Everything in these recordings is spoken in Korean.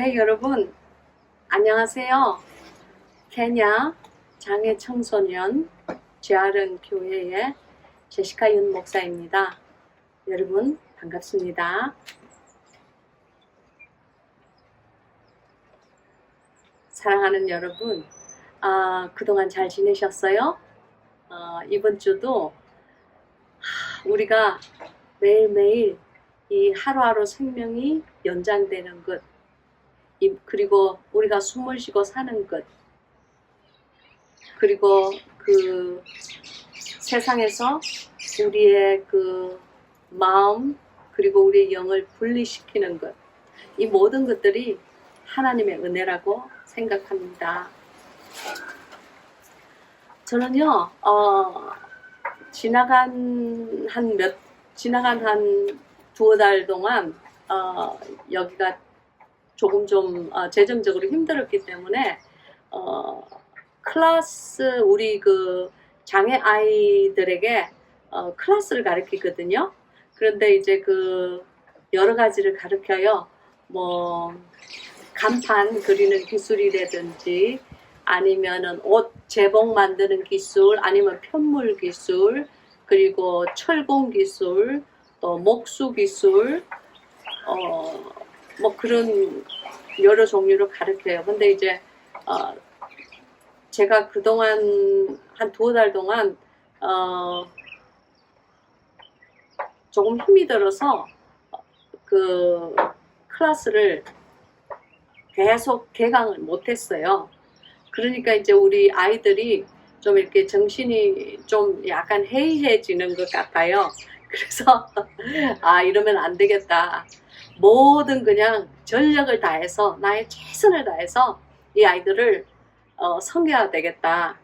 네, 여러분, 안녕하세요. 케냐 장애 청소년 재활은 교회의 제시카 윤 목사입니다. 여러분, 반갑습니다. 사랑하는 여러분, 그동안 잘 지내셨어요? 이번 주도 우리가 매일매일 이 하루하루 생명이 연장되는 것, 그리고 우리가 숨을 쉬고 사는 것, 그리고 그 세상에서 우리의 그 마음 그리고 우리의 영을 분리시키는 것, 이 모든 것들이 하나님의 은혜라고 생각합니다. 저는요, 지나간 한 두어 달 동안 여기가 조금 좀 재정적으로 힘들었기 때문에 클래스, 우리 그 장애 아이들에게 클래스를 가르치거든요. 그런데 이제 그 여러 가지를 가르쳐요. 뭐 간판 그리는 기술이라든지 아니면은 옷 제복 만드는 기술, 아니면 편물 기술, 그리고 철공 기술, 또 목수 기술, 뭐 그런 여러 종류를 가르쳐요. 근데 이제 제가 그동안 한 두어 달 동안 조금 힘이 들어서 그 클래스를 계속 개강을 못했어요. 그러니까 이제 우리 아이들이 좀 이렇게 정신이 좀 약간 해이해지는 것 같아요. 그래서 이러면 안 되겠다. 모든 그냥 전력을 다해서 나의 최선을 다해서 이 아이들을 섬겨야 되겠다.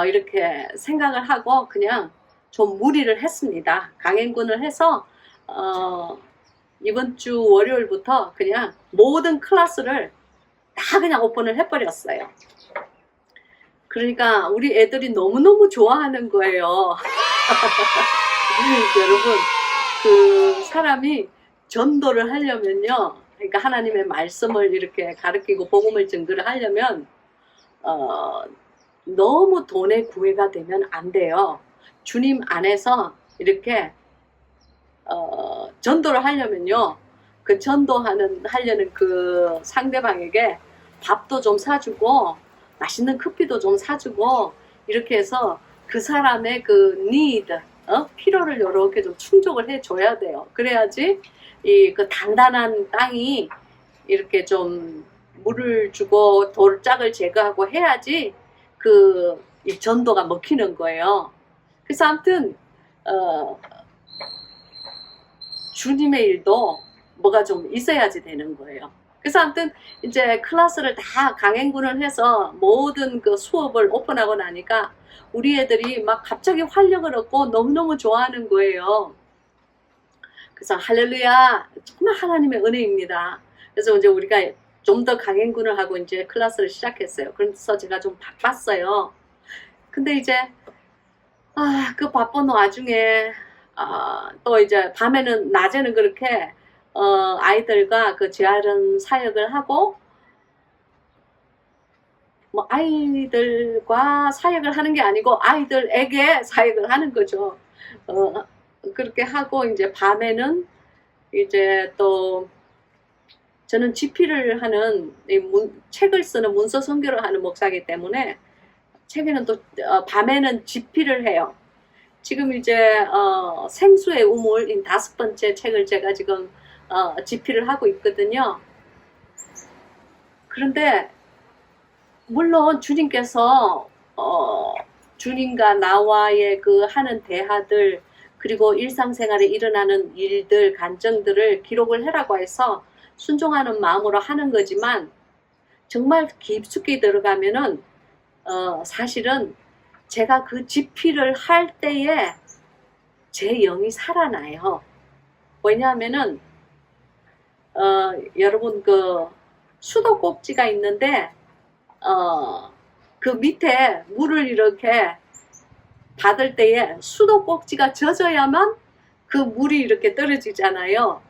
이렇게 생각을 하고 그냥 좀 무리를 했습니다. 강행군을 해서 이번 주 월요일부터 그냥 모든 클래스를 다 그냥 오픈을 해버렸어요. 그러니까 우리 애들이 너무너무 좋아하는 거예요. 여러분, 그 사람이 전도를 하려면요, 그러니까 하나님의 말씀을 이렇게 가르치고 복음을 증거를 하려면 너무 돈의 구애가 되면 안 돼요. 주님 안에서 이렇게 전도를 하려면요, 그 전도하려는 그 상대방에게 밥도 좀 사주고 맛있는 커피도 좀 사주고 이렇게 해서 그 사람의 그 need, 필요를 이렇게 좀 충족을 해줘야 돼요. 그래야지 그 단단한 땅이 이렇게 좀 물을 주고 돌짝을 제거하고 해야지 그 전도가 먹히는 거예요. 그래서 아무튼 주님의 일도 뭐가 좀 있어야지 되는 거예요. 그래서 아무튼 이제 클래스를 다 강행군을 해서 모든 그 수업을 오픈하고 나니까 우리 애들이 막 갑자기 활력을 얻고 너무너무 좋아하는 거예요. 그래서 할렐루야, 정말 하나님의 은혜입니다. 그래서 이제 우리가 좀 더 강행군을 하고 이제 클래스를 시작했어요. 그래서 제가 좀 바빴어요. 근데 이제 그 바쁜 와중에 또 이제 밤에는, 낮에는 그렇게 아이들과 그 재활은 사역을 하고, 뭐 아이들과 사역을 하는 게 아니고 아이들에게 사역을 하는 거죠. 그렇게 하고 이제 밤에는 이제 또 저는 집필을 하는 책을 쓰는 문서 선교를 하는 목사이기 때문에 책에는 또 밤에는 집필을 해요. 지금 이제 생수의 우물인 5번째 책을 제가 지금 집필을 하고 있거든요. 그런데 물론 주님께서 주님과 나와의 그 하는 대화들, 그리고 일상생활에 일어나는 일들, 간증들을 기록을 해라고 해서 순종하는 마음으로 하는 거지만, 정말 깊숙이 들어가면은 사실은 제가 그 집필을 할 때에 제 영이 살아나요. 왜냐하면은 여러분, 그 수도꼭지가 있는데 그 밑에 물을 이렇게 받을 때에 수도꼭지가 젖어야만 그 물이 이렇게 떨어지잖아요.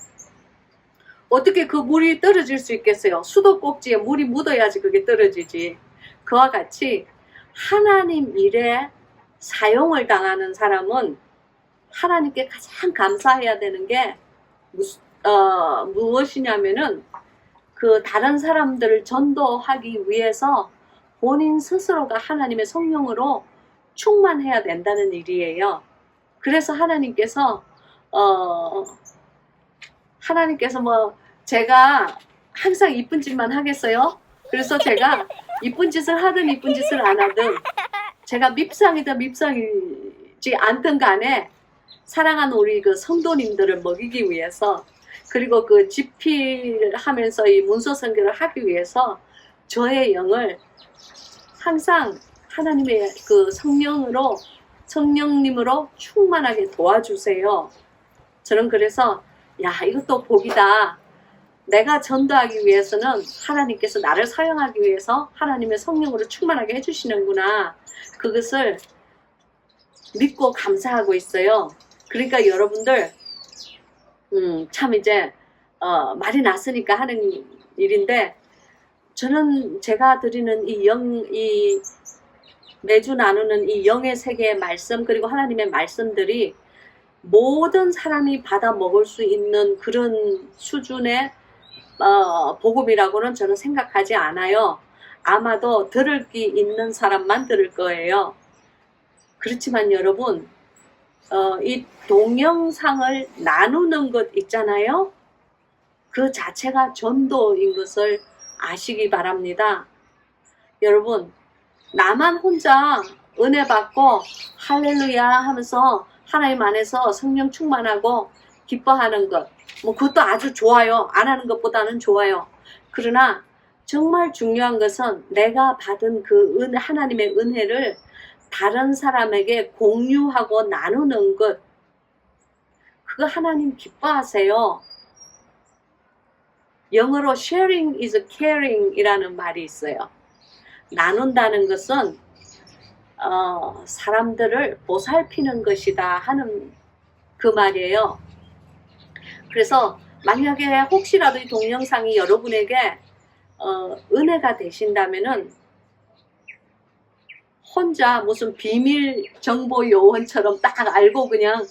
어떻게 그 물이 떨어질 수 있겠어요? 수도꼭지에 물이 묻어야지 그게 떨어지지. 그와 같이 하나님 일에 사용을 당하는 사람은 하나님께 가장 감사해야 되는 게 무엇이냐면은 그 다른 사람들을 전도하기 위해서 본인 스스로가 하나님의 성령으로 충만해야 된다는 일이에요. 그래서 하나님께서 뭐 제가 항상 이쁜 짓만 하겠어요? 그래서 제가 이쁜 짓을 하든 이쁜 짓을 안 하든 제가 밉상이든 밉상이지 않든 간에 사랑하는 우리 그 성도님들을 먹이기 위해서 그리고 그 집필하면서 이 문서 선교를 하기 위해서 저의 영을 항상 하나님의 그 성령님으로 충만하게 도와주세요. 저는 그래서 야, 이것도 복이다. 내가 전도하기 위해서는 하나님께서 나를 사용하기 위해서 하나님의 성령으로 충만하게 해주시는구나. 그것을 믿고 감사하고 있어요. 그러니까 여러분들 참 이제 말이 났으니까 하는 일인데 저는 제가 드리는 이 매주 나누는 이 영의 세계의 말씀 그리고 하나님의 말씀들이 모든 사람이 받아 먹을 수 있는 그런 수준의 복음이라고는 저는 생각하지 않아요. 아마도 들을 게 있는 사람만 들을 거예요. 그렇지만 여러분 이 동영상을 나누는 것 있잖아요. 그 자체가 전도인 것을 아시기 바랍니다. 여러분 나만 혼자 은혜 받고 할렐루야 하면서 하나님 안에서 성령 충만하고 기뻐하는 것 뭐 그것도 아주 좋아요. 안 하는 것보다는 좋아요. 그러나 정말 중요한 것은 내가 받은 그 하나님의 은혜를 다른 사람에게 공유하고 나누는 것 그거 하나님 기뻐하세요. 영어로 sharing is caring 이라는 말이 있어요. 나눈다는 것은 사람들을 보살피는 것이다 하는 그 말이에요. 그래서 만약에 혹시라도 이 동영상이 여러분에게 은혜가 되신다면은 혼자 무슨 비밀 정보 요원처럼 딱 알고 그냥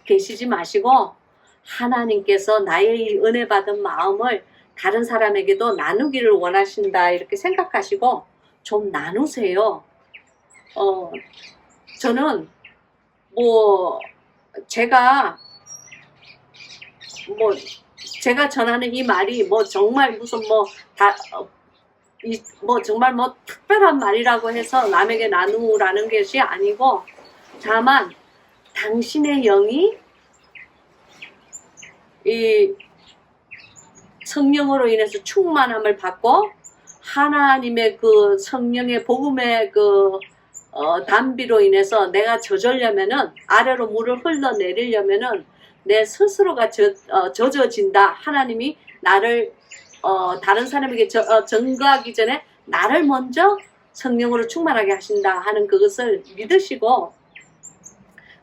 계시지 마시고 하나님께서 나의 이 은혜 받은 마음을 다른 사람에게도 나누기를 원하신다 이렇게 생각하시고 좀 나누세요. 저는 제가 전하는 이 말이 정말 무슨 정말 특별한 말이라고 해서 남에게 나누라는 것이 아니고 다만 당신의 영이 이 성령으로 인해서 충만함을 받고 하나님의 그 성령의 복음의 그 담비로 인해서 내가 젖으려면은 아래로 물을 흘러내리려면은 내 스스로가 젖어진다. 하나님이 나를 다른 사람에게 전거하기 전에 나를 먼저 성령으로 충만하게 하신다 하는 그것을 믿으시고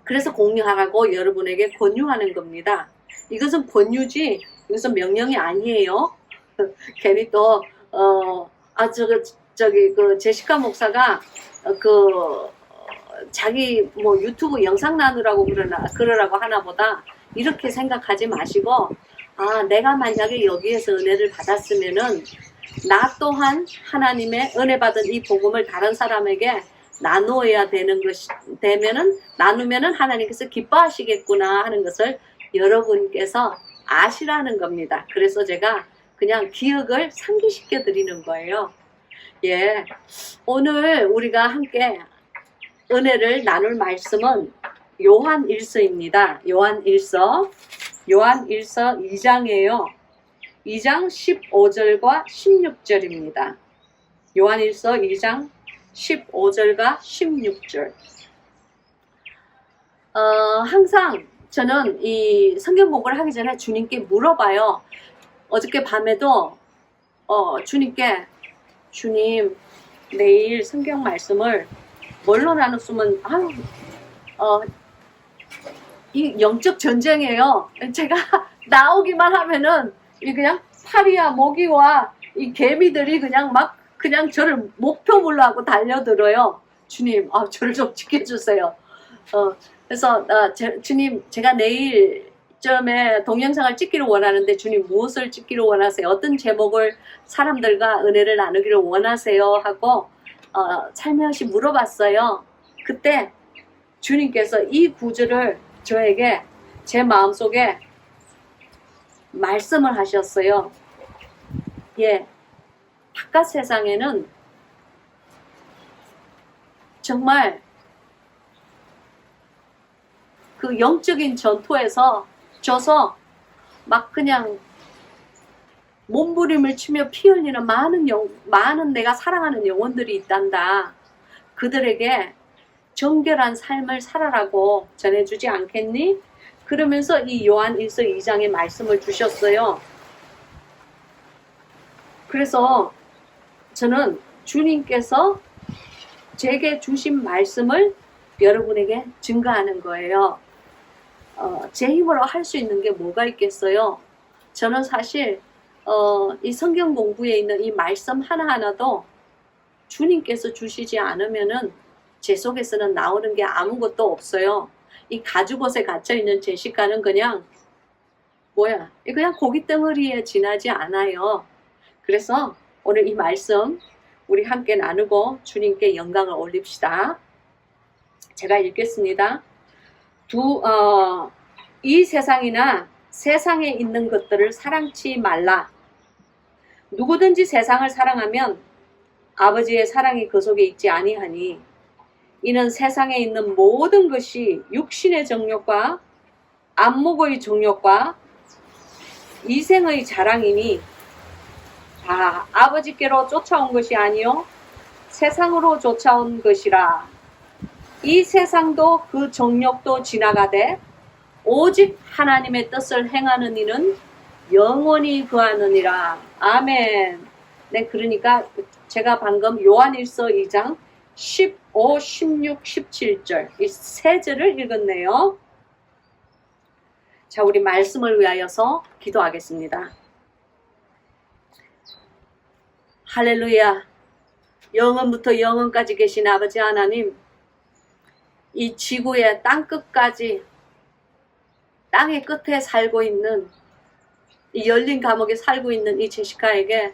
그래서 공유하라고 여러분에게 권유하는 겁니다. 이것은 권유지 이것은 명령이 아니에요. 괜히 또 그 제시카 목사가 자기 유튜브 영상 나누라고 그러라고 하나 보다 이렇게 생각하지 마시고 내가 만약에 여기에서 은혜를 받았으면은 나 또한 하나님의 은혜 받은 이 복음을 다른 사람에게 나누어야 나누면은 하나님께서 기뻐하시겠구나 하는 것을 여러분께서 아시라는 겁니다. 그래서 제가 그냥 기억을 상기시켜 드리는 거예요. 예, 오늘 우리가 함께 은혜를 나눌 말씀은 요한일서입니다. 요한일서 2장이에요. 2장 15절과 16절입니다. 요한일서 2장 15절과 16절. 항상 저는 이 성경 공부를 하기 전에 주님께 물어봐요. 어저께 밤에도 주님께 주님 내일 성경 말씀을 뭘로 나눴으면 이 영적 전쟁이에요. 제가 나오기만 하면은 이 그냥 파리와 모기와 이 개미들이 그냥 막 그냥 저를 목표물로 하고 달려들어요. 주님, 저를 좀 지켜주세요. 그래서 주님, 제가 내일쯤에 동영상을 찍기를 원하는데 주님 무엇을 찍기를 원하세요? 어떤 제목을 사람들과 은혜를 나누기를 원하세요? 하고 살며시 물어봤어요. 그때 주님께서 이 구절을 저에게 제 마음속에 말씀을 하셨어요. 예, 바깥 세상에는 정말 그 영적인 전투에서 져서 막 그냥 몸부림을 치며 피 흘리는 많은 내가 사랑하는 영혼들이 있단다. 그들에게 정결한 삶을 살아라고 전해주지 않겠니? 그러면서 이 요한 1서 2장의 말씀을 주셨어요. 그래서 저는 주님께서 제게 주신 말씀을 여러분에게 증거하는 거예요. 제 힘으로 할 수 있는 게 뭐가 있겠어요? 저는 사실 이 성경 공부에 있는 이 말씀 하나하나도 주님께서 주시지 않으면은 제 속에서는 나오는 게 아무것도 없어요. 이 가죽옷에 갇혀있는 제시카는 그냥 그냥 고깃 덩어리에 지나지 않아요. 그래서 오늘 이 말씀 우리 함께 나누고 주님께 영광을 올립시다. 제가 읽겠습니다. 이 세상이나 세상에 있는 것들을 사랑치 말라. 누구든지 세상을 사랑하면 아버지의 사랑이 그 속에 있지 아니하니 이는 세상에 있는 모든 것이 육신의 정욕과 안목의 정욕과 이생의 자랑이니 다 아버지께로 쫓아온 것이 아니요 세상으로 쫓아온 것이라. 이 세상도 그 정욕도 지나가되 오직 하나님의 뜻을 행하는 이는 영원히 거하느니라. 아멘. 네, 그러니까 제가 방금 요한일서 2장 15, 16, 17절 이 세 절을 읽었네요. 자, 우리 말씀을 위하여서 기도하겠습니다. 할렐루야. 영원부터 영원까지 계신 아버지 하나님, 이 지구의 땅끝까지 땅의 끝에 살고 있는 이 열린 감옥에 살고 있는 이 제시카에게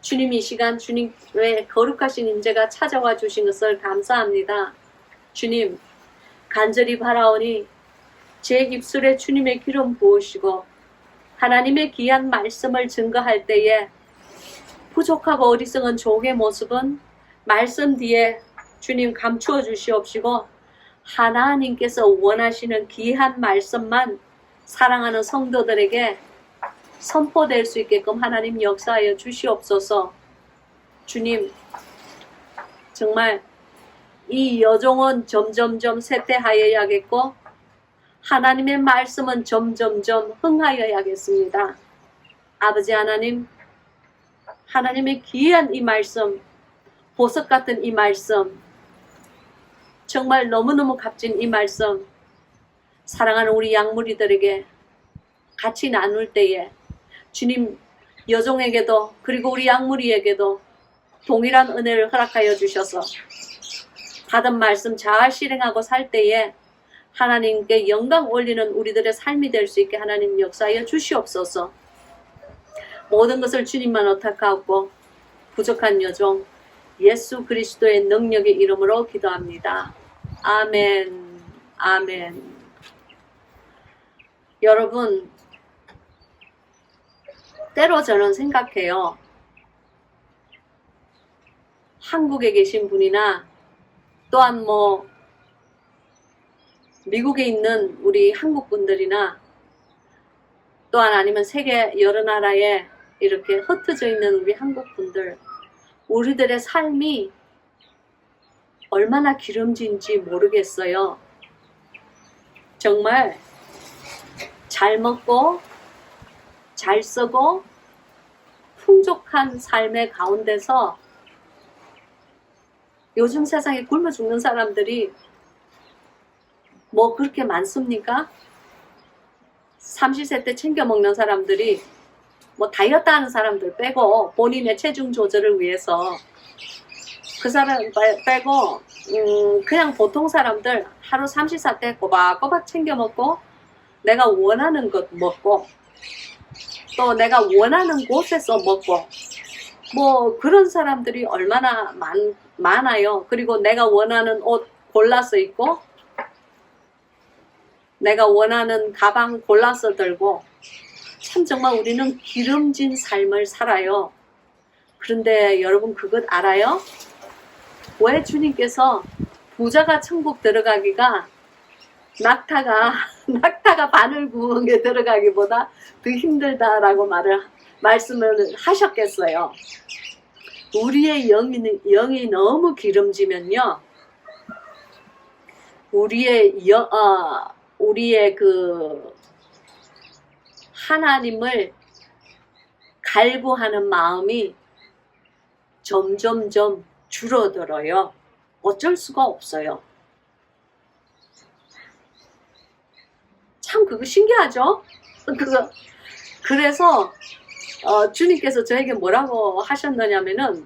주님 이 시간 주님의 거룩하신 인재가 찾아와 주신 것을 감사합니다. 주님 간절히 바라오니 제 입술에 주님의 기름 부으시고 하나님의 귀한 말씀을 증거할 때에 부족하고 어리석은 종의 모습은 말씀 뒤에 주님 감추어 주시옵시고 하나님께서 원하시는 귀한 말씀만 사랑하는 성도들에게 선포될 수 있게끔 하나님 역사하여 주시옵소서. 주님 정말 이 여종은 점점점 쇠퇴하여야겠고 하나님의 말씀은 점점점 흥하여야겠습니다. 아버지 하나님, 하나님의 귀한 이 말씀, 보석 같은 이 말씀, 정말 너무너무 값진 이 말씀, 사랑하는 우리 양무리들에게 같이 나눌 때에 주님 여종에게도 그리고 우리 양무리에게도 동일한 은혜를 허락하여 주셔서 받은 말씀 잘 실행하고 살 때에 하나님께 영광 올리는 우리들의 삶이 될 수 있게 하나님 역사하여 주시옵소서. 모든 것을 주님만 의탁하고 부족한 여종 예수 그리스도의 능력의 이름으로 기도합니다. 아멘. 아멘. 여러분, 때로 저는 생각해요. 한국에 계신 분이나 또한 미국에 있는 우리 한국 분들이나 또한 아니면 세계 여러 나라에 이렇게 흩어져 있는 우리 한국 분들, 우리들의 삶이 얼마나 기름진지 모르겠어요. 정말 잘 먹고 잘 쓰고 풍족한 삶의 가운데서 요즘 세상에 굶어 죽는 사람들이 그렇게 많습니까? 삼시세 때 챙겨 먹는 사람들이 뭐 다이어트 하는 사람들 빼고 본인의 체중 조절을 위해서 그 사람 빼고 그냥 보통 사람들 하루 삼시세 때 꼬박꼬박 챙겨 먹고 내가 원하는 것 먹고 또 내가 원하는 곳에서 먹고 뭐 그런 사람들이 얼마나 많아요. 그리고 내가 원하는 옷 골라서 입고 내가 원하는 가방 골라서 들고 참 정말 우리는 기름진 삶을 살아요. 그런데 여러분 그것 알아요? 왜 주님께서 부자가 천국 들어가기가 낙타가 바늘 구멍에 들어가기보다 더 힘들다라고 말씀을 하셨겠어요. 우리의 영이 너무 기름지면요, 우리의 그 하나님을 갈구하는 마음이 점점점 줄어들어요. 어쩔 수가 없어요. 참 그거 신기하죠? 그래서 주님께서 저에게 뭐라고 하셨느냐면은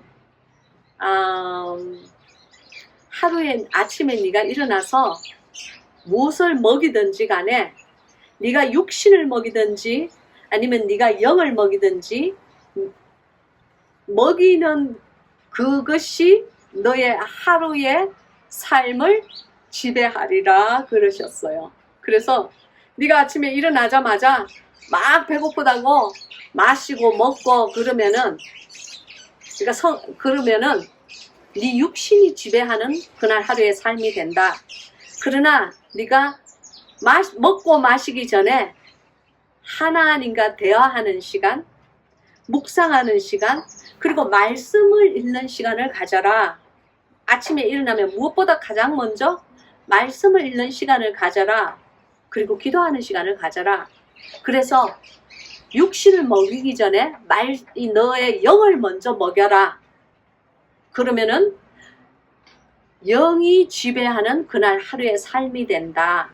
하루에 아침에 네가 일어나서 무엇을 먹이든지 간에 네가 육신을 먹이든지 아니면 네가 영을 먹이든지 먹이는 그것이 너의 하루의 삶을 지배하리라 그러셨어요. 그래서 네가 아침에 일어나자마자 막 배고프다고 마시고 먹고 그러면은 그러면은 네 육신이 지배하는 그날 하루의 삶이 된다. 그러나 네가 먹고 마시기 전에 하나님과 대화하는 시간, 묵상하는 시간, 그리고 말씀을 읽는 시간을 가져라. 아침에 일어나면 무엇보다 가장 먼저 말씀을 읽는 시간을 가져라. 그리고 기도하는 시간을 가져라. 그래서 육신을 먹이기 전에 너의 영을 먼저 먹여라. 그러면은 영이 지배하는 그날 하루의 삶이 된다.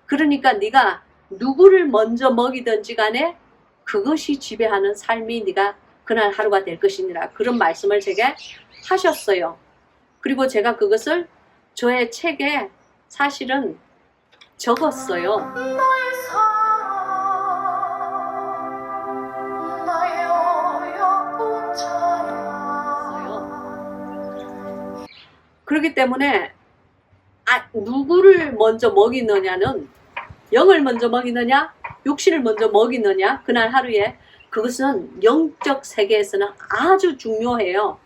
그러니까 네가 누구를 먼저 먹이든지 간에 그것이 지배하는 삶이 네가 그날 하루가 될 것이니라. 그런 말씀을 제게 하셨어요. 그리고 제가 그것을 저의 책에 사실은 적었어요. 그렇기 때문에 누구를 먼저 먹이느냐는 영을 먼저 먹이느냐 육신을 먼저 먹이느냐 그날 하루에 그것은 영적 세계에서는 아주 중요해요.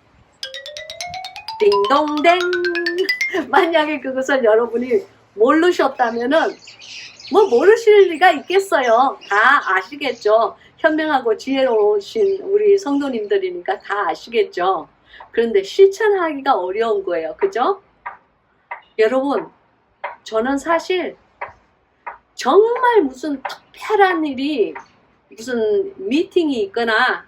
딩동댕. 만약에 그것을 여러분이 모르셨다면은 뭐 모르실 리가 있겠어요. 다 아시겠죠. 현명하고 지혜로우신 우리 성도님들이니까 다 아시겠죠. 그런데 실천하기가 어려운 거예요. 그죠? 여러분, 저는 사실 정말 무슨 특별한 일이 무슨 미팅이 있거나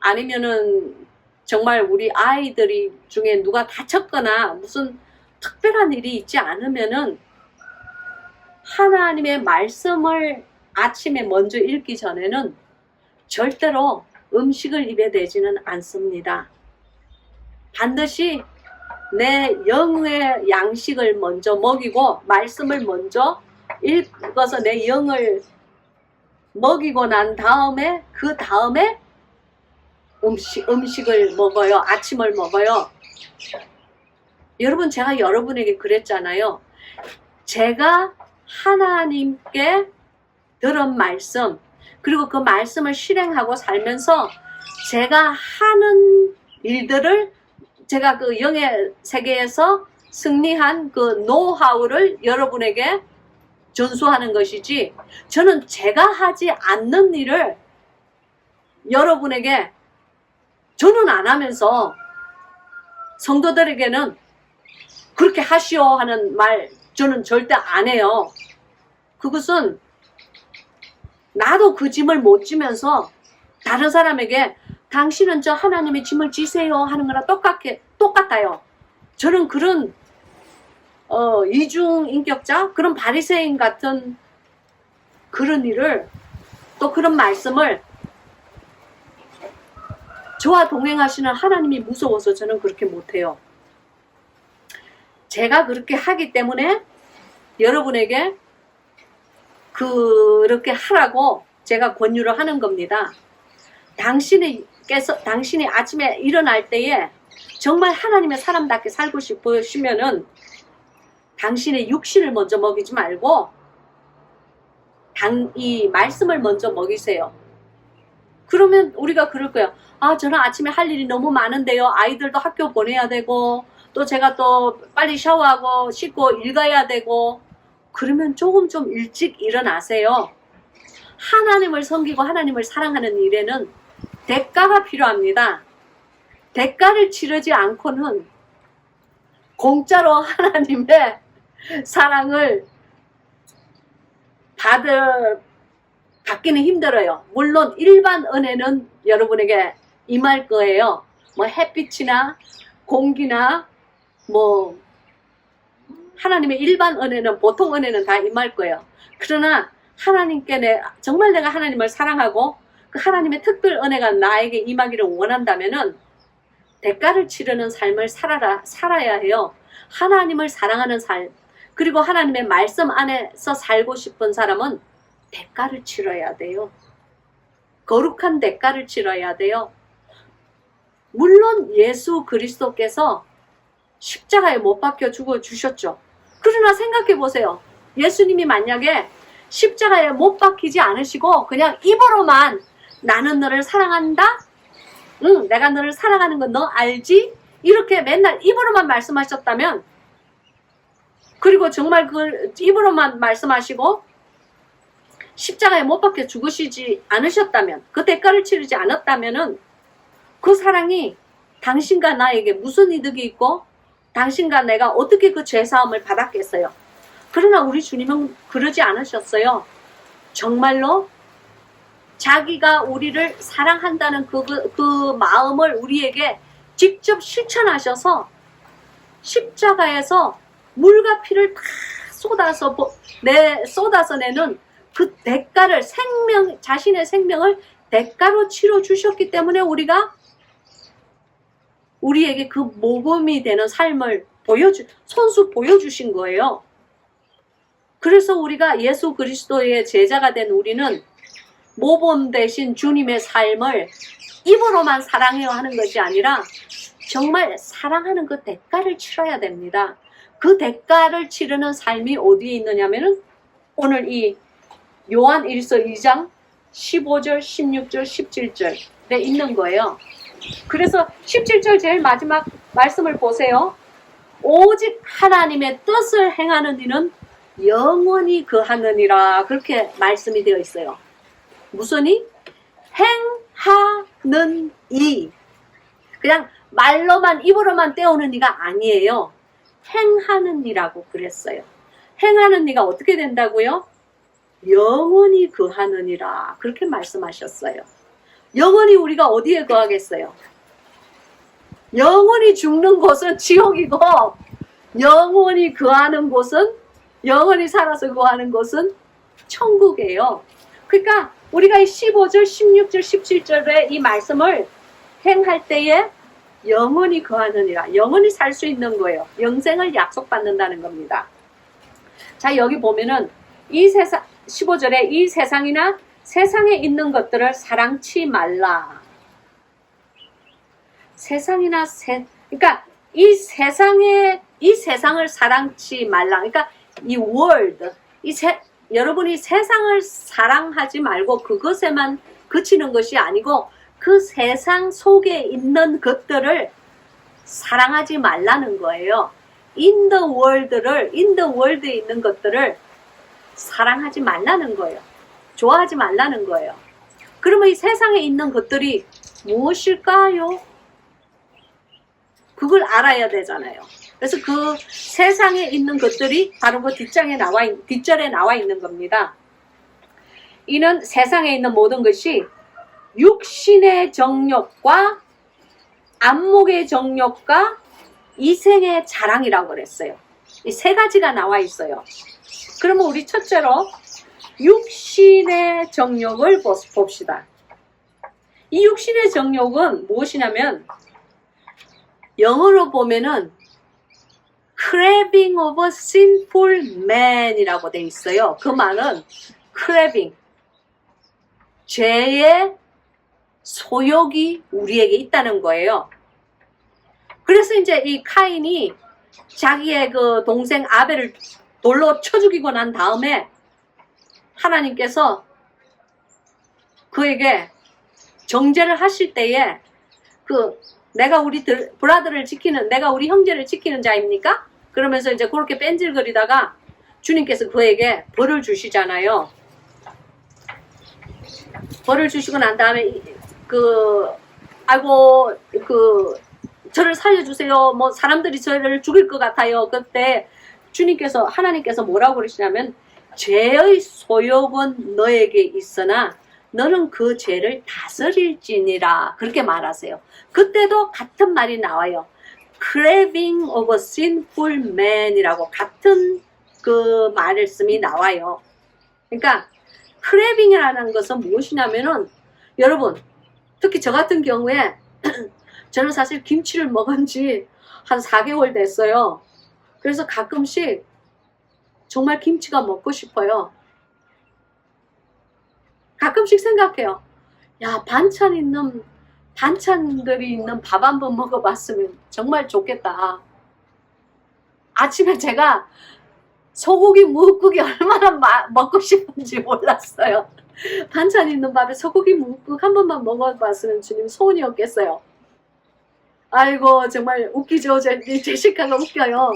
아니면은 정말 우리 아이들이 중에 누가 다쳤거나 무슨 특별한 일이 있지 않으면은 하나님의 말씀을 아침에 먼저 읽기 전에는 절대로 음식을 입에 대지는 않습니다. 반드시 내 영의 양식을 먼저 먹이고 말씀을 먼저 읽어서 내 영을 먹이고 난 다음에 그 다음에 음식을 먹어요. 아침을 먹어요. 여러분 제가 여러분에게 그랬잖아요. 제가 하나님께 들은 말씀 그리고 그 말씀을 실행하고 살면서 제가 하는 일들을 제가 그 영의 세계에서 승리한 그 노하우를 여러분에게 전수하는 것이지 저는 제가 하지 않는 일을 여러분에게 저는 안 하면서 성도들에게는 그렇게 하시오 하는 말 저는 절대 안 해요. 그것은 나도 그 짐을 못 지면서 다른 사람에게 당신은 저 하나님의 짐을 지세요 하는 거랑 똑같아요. 저는 그런 이중인격자 그런 바리새인 같은 그런 일을 또 그런 말씀을 저와 동행하시는 하나님이 무서워서 저는 그렇게 못해요. 제가 그렇게 하기 때문에 여러분에게 그렇게 하라고 제가 권유를 하는 겁니다. 당신이 아침에 일어날 때에 정말 하나님의 사람답게 살고 싶으시면은 당신의 육신을 먼저 먹이지 말고 이 말씀을 먼저 먹이세요. 그러면 우리가 그럴 거예요. 아, 저는 아침에 할 일이 너무 많은데요. 아이들도 학교 보내야 되고 또 제가 또 빨리 샤워하고 씻고 일 가야 되고. 그러면 조금 좀 일찍 일어나세요. 하나님을 섬기고 하나님을 사랑하는 일에는 대가가 필요합니다. 대가를 치르지 않고는 공짜로 하나님의 사랑을 받기는 힘들어요. 물론 일반 은혜는 여러분에게 임할 거예요. 뭐 햇빛이나 공기나 뭐 하나님의 일반 은혜는, 보통 은혜는 다 임할 거예요. 그러나 하나님께 정말 내가 하나님을 사랑하고 그 하나님의 특별 은혜가 나에게 임하기를 원한다면은 대가를 치르는 삶을 살아야 해요. 하나님을 사랑하는 삶, 그리고 하나님의 말씀 안에서 살고 싶은 사람은 대가를 치러야 돼요. 거룩한 대가를 치러야 돼요. 물론 예수 그리스도께서 십자가에 못 박혀 죽어주셨죠. 그러나 생각해 보세요. 예수님이 만약에 십자가에 못 박히지 않으시고 그냥 입으로만 나는 너를 사랑한다? 응, 내가 너를 사랑하는 건 너 알지? 이렇게 맨날 입으로만 말씀하셨다면, 그리고 정말 그 입으로만 말씀하시고 십자가에 못 박혀 죽으시지 않으셨다면, 그 대가를 치르지 않았다면은 그 사랑이 당신과 나에게 무슨 이득이 있고 당신과 내가 어떻게 그 죄사함을 받았겠어요. 그러나 우리 주님은 그러지 않으셨어요. 정말로 자기가 우리를 사랑한다는 그 마음을 우리에게 직접 실천하셔서 십자가에서 물과 피를 다 쏟아서 내는 그 대가를, 자신의 생명을 대가로 치러 주셨기 때문에 우리에게 그 모범이 되는 삶을 손수 보여주신 거예요. 그래서 우리가 예수 그리스도의 제자가 된 우리는 모범 되신 주님의 삶을 입으로만 사랑해요 하는 것이 아니라 정말 사랑하는 그 대가를 치러야 됩니다. 그 대가를 치르는 삶이 어디에 있느냐면은 오늘 이 요한 1서 2장 15절, 16절, 17절에 있는 거예요. 그래서 17절 제일 마지막 말씀을 보세요. 오직 하나님의 뜻을 행하는 이는 영원히 거하느니라, 그렇게 말씀이 되어 있어요. 무슨 이? 행하는 이. 그냥 말로만 입으로만 떼우는 이가 아니에요. 행하는 이라고 그랬어요. 행하는 이가 어떻게 된다고요? 영원히 거하느니라, 그렇게 말씀하셨어요. 영원히 우리가 어디에 거하겠어요? 영원히 죽는 곳은 지옥이고 영원히 거하는 곳은, 영원히 살아서 거하는 곳은 천국이에요. 그러니까 우리가 이 15절, 16절, 17절의 이 말씀을 행할 때에 영원히 거하느니라, 영원히 살 수 있는 거예요. 영생을 약속받는다는 겁니다. 자, 여기 보면은 이 세상, 15절에 이 세상이나 세상에 있는 것들을 사랑치 말라. 그러니까 이 세상을 사랑치 말라. 그러니까 이 world, 여러분이 세상을 사랑하지 말고 그것에만 그치는 것이 아니고 그 세상 속에 있는 것들을 사랑하지 말라는 거예요. in the world에 있는 것들을 사랑하지 말라는 거예요. 좋아하지 말라는 거예요. 그러면 이 세상에 있는 것들이 무엇일까요? 그걸 알아야 되잖아요. 그래서 그 세상에 있는 것들이 바로 그 뒷절에 나와 있는 겁니다. 이는 세상에 있는 모든 것이 육신의 정욕과 안목의 정욕과 이생의 자랑이라고 그랬어요. 이 세 가지가 나와 있어요. 그러면 우리 첫째로 육신의 정욕을 봅시다. 이 육신의 정욕은 무엇이냐면 영어로 보면은 craving of a sinful man이라고 돼 있어요. 그 말은 craving, 죄의 소욕이 우리에게 있다는 거예요. 그래서 이제 이 카인이 자기의 그 동생 아벨을 돌로 쳐 죽이고 난 다음에 하나님께서 그에게 정죄를 하실 때에 내가 우리 브라더를 지키는, 내가 우리 형제를 지키는 자입니까? 그러면서 이제 그렇게 뺀질거리다가 주님께서 그에게 벌을 주시잖아요. 벌을 주시고 난 다음에 아이고 저를 살려주세요. 뭐 사람들이 저를 죽일 것 같아요. 그때 주님께서, 하나님께서 뭐라고 그러시냐면 죄의 소욕은 너에게 있으나 너는 그 죄를 다스릴지니라, 그렇게 말하세요. 그때도 같은 말이 나와요. craving of a sinful man이라고 같은 그 말씀이 나와요. 그러니까 craving이라는 것은 무엇이냐면은, 여러분 특히 저 같은 경우에 저는 사실 김치를 먹은 지 한 4개월 됐어요. 그래서 가끔씩 정말 김치가 먹고 싶어요. 가끔씩 생각해요. 야, 반찬들이 있는 밥 한번 먹어봤으면 정말 좋겠다. 아침에 제가 소고기 뭇국이 얼마나 먹고 싶은지 몰랐어요. 반찬 있는 밥에 소고기 뭇국 한 번만 먹어봤으면 주님 소원이었겠어요. 아이고 정말 웃기죠. 제시카가 웃겨요.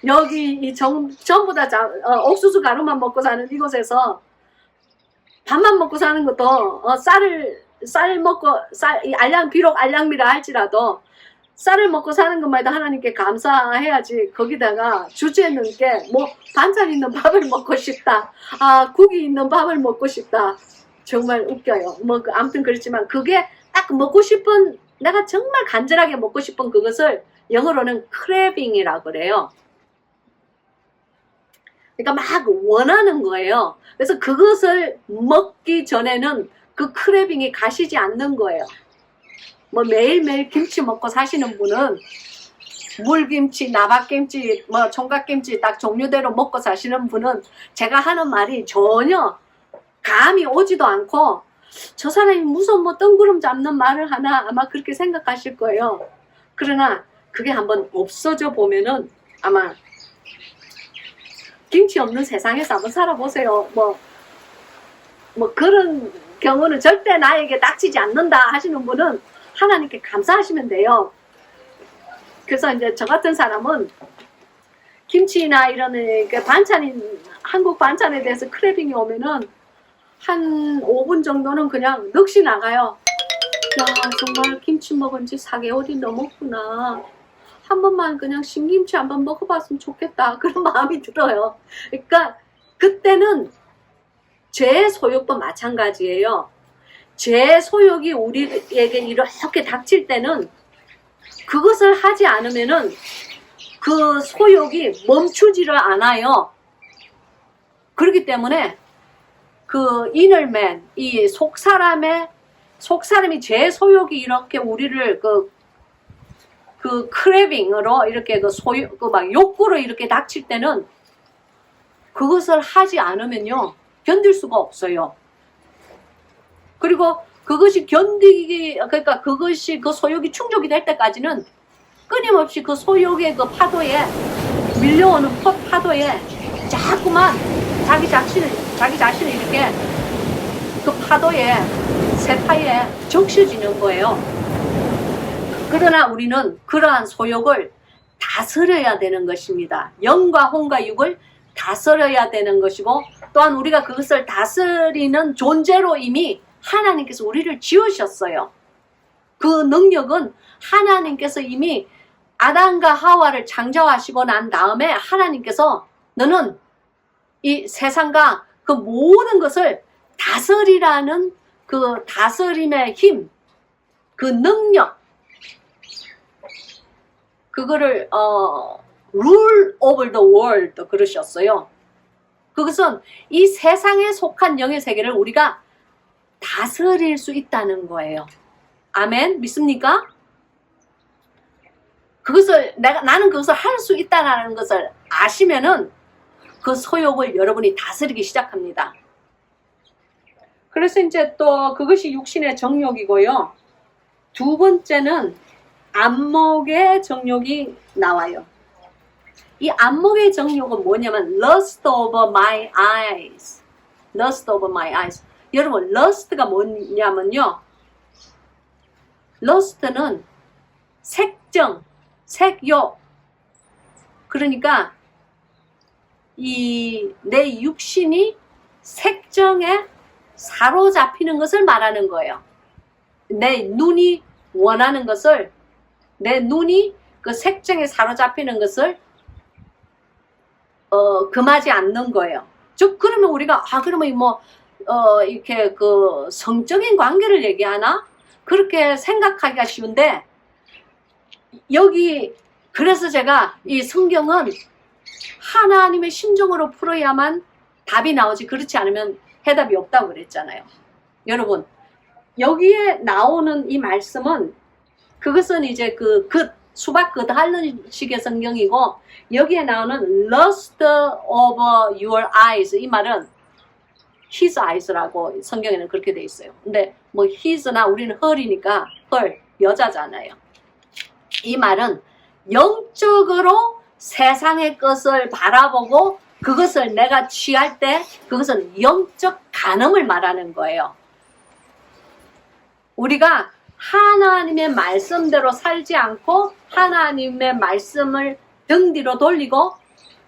여기 전부 다 옥수수 가루만 먹고 사는 이곳에서 밥만 먹고 사는 것도 쌀 먹고 비록 알량미라 할지라도 쌀을 먹고 사는 것만 해도 하나님께 감사해야지. 거기다가 주제는 게 뭐 반찬 있는 밥을 먹고 싶다, 국이 있는 밥을 먹고 싶다. 정말 웃겨요. 아무튼 그렇지만 그게 딱 먹고 싶은, 내가 정말 간절하게 먹고 싶은 그것을 영어로는 craving이라고 그래요. 그러니까 막 원하는 거예요. 그래서 그것을 먹기 전에는 그 크래빙이 가시지 않는 거예요. 뭐 매일매일 김치 먹고 사시는 분은 물김치, 나박김치, 뭐 총각김치 딱 종류대로 먹고 사시는 분은 제가 하는 말이 전혀 감이 오지도 않고, 저 사람이 무슨 뭐 뜬구름 잡는 말을 하나, 아마 그렇게 생각하실 거예요. 그러나 그게 한번 없어져 보면은 아마 김치 없는 세상에서 한번 살아보세요. 뭐 그런 경우는 절대 나에게 닥치지 않는다 하시는 분은 하나님께 감사하시면 돼요. 그래서 이제 저 같은 사람은 김치나 이런 한국 반찬에 대해서 크래빙이 오면은 한 5분 정도는 그냥 넋이 나가요. 야, 정말 김치 먹은 지 4개월이 넘었구나. 한 번만 그냥 신김치 한번 먹어봤으면 좋겠다, 그런 마음이 들어요. 그러니까 그때는 죄의 소욕도 마찬가지예요. 죄의 소욕이 우리에게 이렇게 닥칠 때는 그것을 하지 않으면은 그 소욕이 멈추지를 않아요. 그렇기 때문에 그 이너맨, 이 속사람이 죄의 소욕이 이렇게 우리를 그 크래빙으로 이렇게 막 욕구로 이렇게 닥칠 때는 그것을 하지 않으면요 견딜 수가 없어요. 그리고 그것이 그러니까 그것이 그 소욕이 충족이 될 때까지는 끊임없이 그 소욕의 그 파도에 밀려오는 파도에 자꾸만 자기 자신을 이렇게 그 파도에 세파에 적셔지는 거예요. 그러나 우리는 그러한 소욕을 다스려야 되는 것입니다. 영과 혼과 육을 다스려야 되는 것이고, 또한 우리가 그것을 다스리는 존재로 이미 하나님께서 우리를 지으셨어요. 그 능력은 하나님께서 이미 아담과 하와를 창조하시고 난 다음에 하나님께서 너는 이 세상과 그 모든 것을 다스리라는 그 다스림의 힘, 그 능력, 그거를 rule over the world 그러셨어요. 그것은 이 세상에 속한 영의 세계를 우리가 다스릴 수 있다는 거예요. 아멘. 믿습니까? 그것을 나는 그것을 할 수 있다는 것을 아시면은 그 소욕을 여러분이 다스리기 시작합니다. 그래서 이제 또 그것이 육신의 정욕이고요. 두 번째는 안목의 정욕이 나와요. 이 안목의 정욕은 뭐냐면 lust over my eyes. lust over my eyes. 여러분 lust가 뭐냐면요. lust는 색정, 색욕. 그러니까 이 내 육신이 색정에 사로잡히는 것을 말하는 거예요. 내 눈이 원하는 것을, 내 눈이 그 색정에 사로잡히는 것을 금하지 않는 거예요. 즉 그러면 우리가 그러면 이렇게 그 성적인 관계를 얘기하나? 그렇게 생각하기가 쉬운데 여기 그래서 제가 이 성경은 하나님의 심정으로 풀어야만 답이 나오지 그렇지 않으면 해답이 없다고 그랬잖아요. 여러분 여기에 나오는 이 말씀은 그것은 이제 수박 긋하는 식의 성경이고 여기에 나오는 lust over your eyes 이 말은 his eyes라고 성경에는 그렇게 돼 있어요. 근데 뭐 his나 우리는 her이니까 her 여자잖아요. 이 말은 영적으로 세상의 것을 바라보고 그것을 내가 취할 때 그것은 영적 간음을 말하는 거예요. 우리가 하나님의 말씀대로 살지 않고 하나님의 말씀을 등 뒤로 돌리고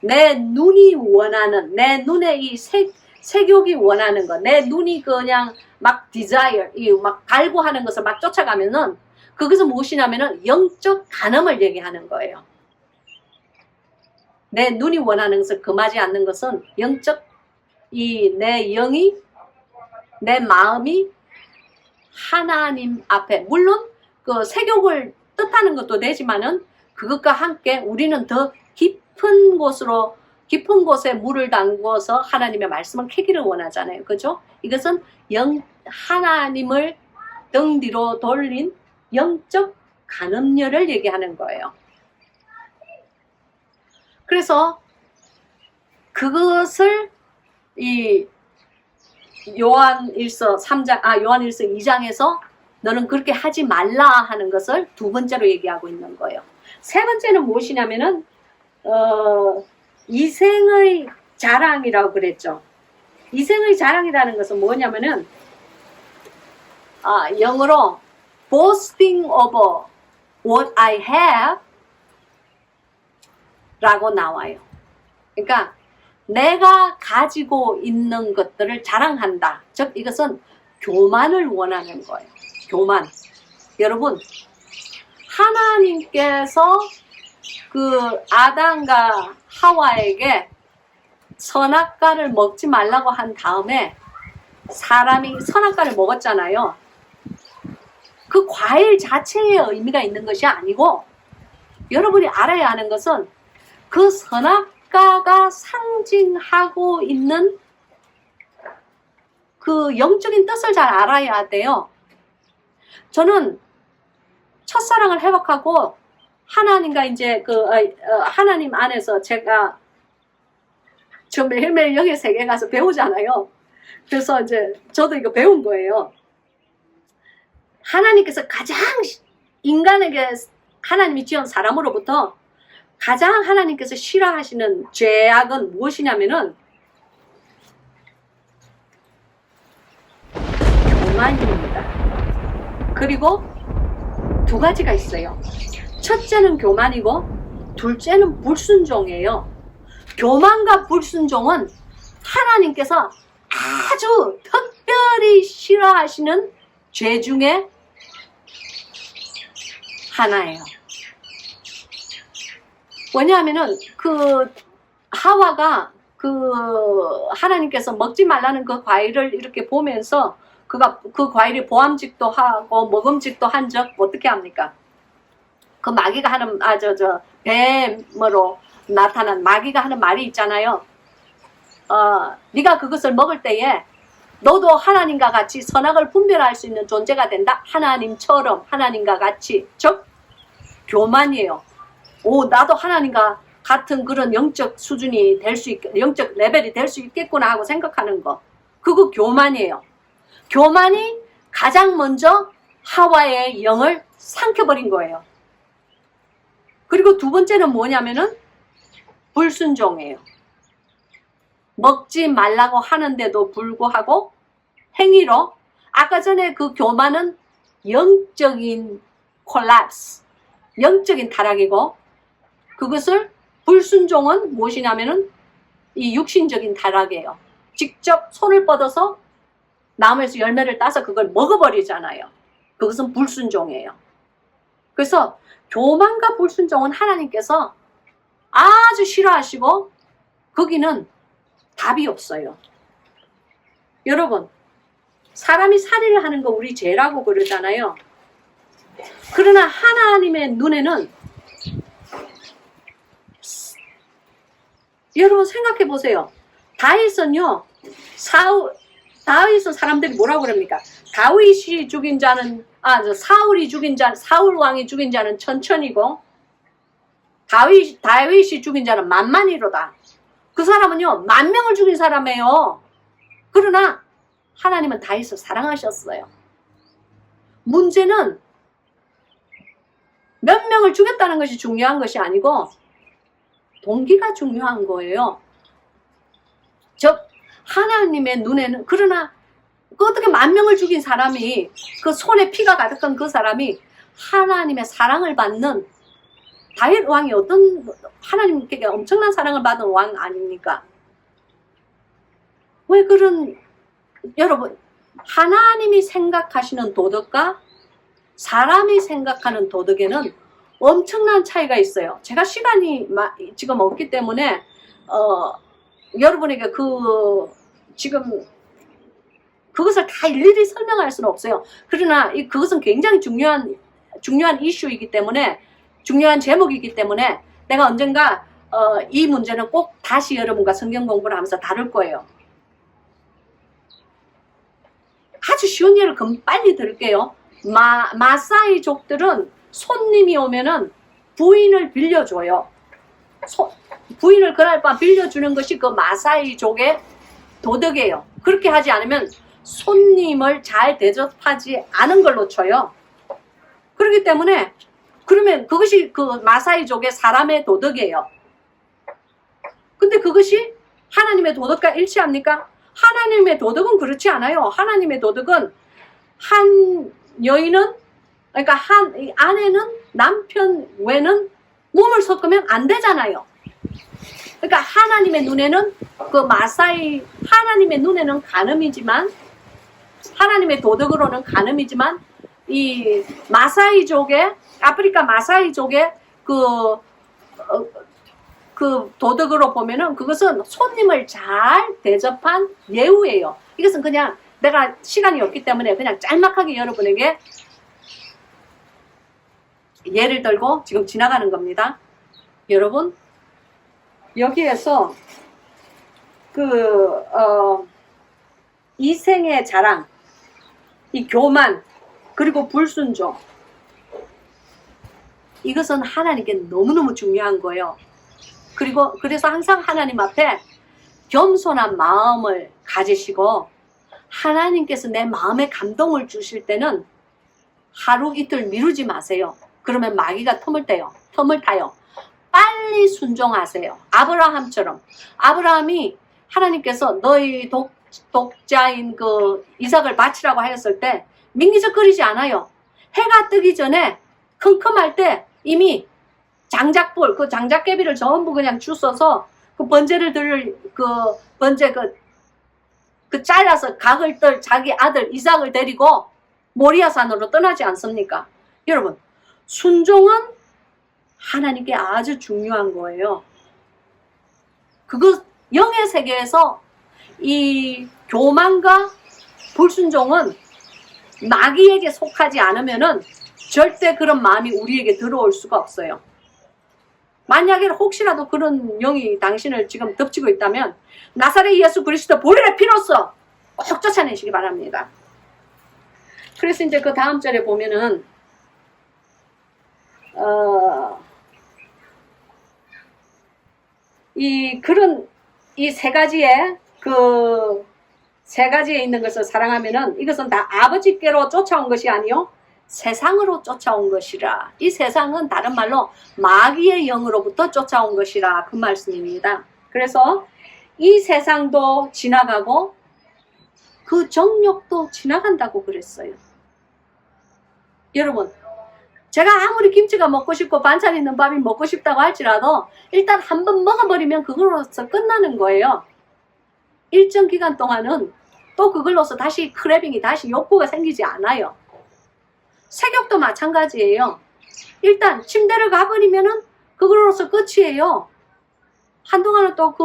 내 눈이 원하는 내 눈에 이 색욕이 원하는 것, 내 눈이 그냥 막 desire, 막 갈구하는 것을 막 쫓아가면은 그것은 무엇이냐면은 영적 간음을 얘기하는 거예요. 내 눈이 원하는 것을 금하지 않는 것은 영적 내 영이 내 마음이 하나님 앞에 물론 그 색욕을 뜻하는 것도 되지만은 그것과 함께 우리는 더 깊은 곳에 물을 담궈서 하나님의 말씀을 캐기를 원하잖아요. 그죠? 이것은 하나님을 등 뒤로 돌린 영적 간음녀를 얘기하는 거예요. 그래서 그것을 이 요한일서 2장에서 너는 그렇게 하지 말라 하는 것을 두 번째로 얘기하고 있는 거예요. 세 번째는 무엇이냐면은 이생의 자랑이라고 그랬죠. 이생의 자랑이라는 것은 뭐냐면은 영어로 boasting over what I have 라고 나와요. 그러니까 내가 가지고 있는 것들을 자랑한다. 즉 이것은 교만을 원하는 거예요. 교만. 여러분 하나님께서 그 아담과 하와에게 선악과를 먹지 말라고 한 다음에 사람이 선악과를 먹었잖아요. 그 과일 자체에 의미가 있는 것이 아니고 여러분이 알아야 하는 것은 그 선악과가 상징하고 있는 그 영적인 뜻을 잘 알아야 돼요. 저는 첫사랑을 회복하고 하나님과 이제 하나님 안에서 저 매일매일 영의 세계에 가서 배우잖아요. 그래서 이제 저도 이거 배운 거예요. 하나님께서 가장 인간에게 하나님이 지은 사람으로부터 가장 하나님께서 싫어하시는 죄악은 무엇이냐면은 교만입니다. 그리고 두 가지가 있어요. 첫째는 교만이고 둘째는 불순종이에요. 교만과 불순종은 하나님께서 아주 특별히 싫어하시는 죄 중에 하나예요. 왜냐하면은 하와가 하나님께서 먹지 말라는 그 과일을 이렇게 보면서 그 과일이 보암직도 하고 먹음직도 한 적 어떻게 합니까? 그 마귀가 하는 뱀으로 나타난 마귀가 하는 말이 있잖아요. 네가 그것을 먹을 때에 너도 하나님과 같이 선악을 분별할 수 있는 존재가 된다. 하나님처럼, 하나님과 같이. 즉 교만이에요. 나도 하나님과 같은 그런 영적 수준이 될 수 영적 레벨이 될 수 있겠구나 하고 생각하는 거. 그거 교만이에요. 교만이 가장 먼저 하와의 영을 삼켜버린 거예요. 그리고 두 번째는 뭐냐면은 불순종이에요. 먹지 말라고 하는데도 불구하고 행위로, 아까 전에 그 교만은 영적인 콜랩스, 영적인 타락이고, 그것을 불순종은 무엇이냐면은 이 육신적인 타락이에요. 직접 손을 뻗어서 나무에서 열매를 따서 그걸 먹어버리잖아요. 그것은 불순종이에요. 그래서 교만과 불순종은 하나님께서 아주 싫어하시고 거기는 답이 없어요. 여러분, 사람이 살인을 하는 거 우리 죄라고 그러잖아요. 그러나 하나님의 눈에는, 여러분 생각해 보세요. 다윗은요, 다윗은 사람들이 뭐라고 그럽니까? 다윗이 죽인 자는, 사울이 죽인 자, 사울 왕이 죽인 자는 천천이고, 다윗이 죽인 자는 만만이로다. 그 사람은요, 10,000명을 죽인 사람이에요. 그러나 하나님은 다윗을 사랑하셨어요. 문제는 몇 명을 죽였다는 것이 중요한 것이 아니고 동기가 중요한 거예요. 즉 하나님의 눈에는, 그러나 어떻게 10,000명을 죽인 사람이, 그 손에 피가 가득한 그 사람이 하나님의 사랑을 받는, 다윗 왕이 어떤, 하나님께 엄청난 사랑을 받은 왕 아닙니까? 왜 그런, 여러분, 하나님이 생각하시는 도덕과 사람이 생각하는 도덕에는 엄청난 차이가 있어요. 제가 시간이 지금 없기 때문에 여러분에게 지금 그것을 다 일일이 설명할 수는 없어요. 그러나 그것은 굉장히 중요한 이슈이기 때문에, 중요한 제목이기 때문에 내가 언젠가 이 문제는 꼭 다시 여러분과 성경 공부를 하면서 다룰 거예요. 아주 쉬운 예를 빨리 들을게요. 마사이족들은 손님이 오면은 부인을 빌려줘요. 부인을 그날 밤 빌려주는 것이 그 마사이족의 도덕이에요. 그렇게 하지 않으면 손님을 잘 대접하지 않은 걸로 쳐요. 그렇기 때문에, 그러면 그것이 그 마사이족의 사람의 도덕이에요. 근데 그것이 하나님의 도덕과 일치합니까? 하나님의 도덕은 그렇지 않아요. 하나님의 도덕은 한 여인은, 그러니까 한 아내는 남편 외는 몸을 섞으면 안 되잖아요. 그러니까 하나님의 눈에는 하나님의 눈에는 간음이지만, 하나님의 도덕으로는 간음이지만, 이 마사이족의, 아프리카 마사이족의 그 도덕으로 보면은 그것은 손님을 잘 대접한 예우예요. 이것은 그냥 내가 시간이 없기 때문에 그냥 짤막하게 여러분에게 예를 들고 지금 지나가는 겁니다. 여러분, 여기에서 이생의 자랑, 이 교만, 그리고 불순종, 이것은 하나님께 너무너무 중요한 거예요. 그래서 항상 하나님 앞에 겸손한 마음을 가지시고, 하나님께서 내 마음에 감동을 주실 때는 하루 이틀 미루지 마세요. 그러면 마귀가 틈을 타요. 빨리 순종하세요. 아브라함처럼. 아브라함이 하나님께서 너희 독자인 그 이삭을 바치라고 하였을 때 민기적거리지 않아요. 해가 뜨기 전에 컴컴할 때 이미 장작불, 그 장작개비를 전부 그냥 주워서 그 번제를 잘라서 각을 떨 자기 아들 이삭을 데리고 모리아산으로 떠나지 않습니까? 여러분, 순종은 하나님께 아주 중요한 거예요. 영의 세계에서 이 교만과 불순종은 마귀에게 속하지 않으면은 절대 그런 마음이 우리에게 들어올 수가 없어요. 만약에 혹시라도 그런 영이 당신을 지금 덮치고 있다면 나사렛 예수 그리스도 보혈의 피로써 꼭 쫓아내시기 바랍니다. 그래서 이제 그 다음 절에 보면은 이 세 가지의 세 가지에 있는 것을 사랑하면은 이것은 다 아버지께로 쫓아온 것이 아니요 세상으로 쫓아온 것이라. 이 세상은 다른 말로 마귀의 영으로부터 쫓아온 것이라 그 말씀입니다. 그래서 이 세상도 지나가고 그 정욕도 지나간다고 그랬어요. 여러분, 제가 아무리 김치가 먹고 싶고 반찬 있는 밥이 먹고 싶다고 할지라도 일단 한번 먹어버리면 그걸로서 끝나는 거예요. 일정 기간 동안은 또 그걸로서 다시 크래빙이 다시 욕구가 생기지 않아요. 색욕도 마찬가지예요. 일단 침대를 가버리면은 그걸로서 끝이에요. 한동안은 또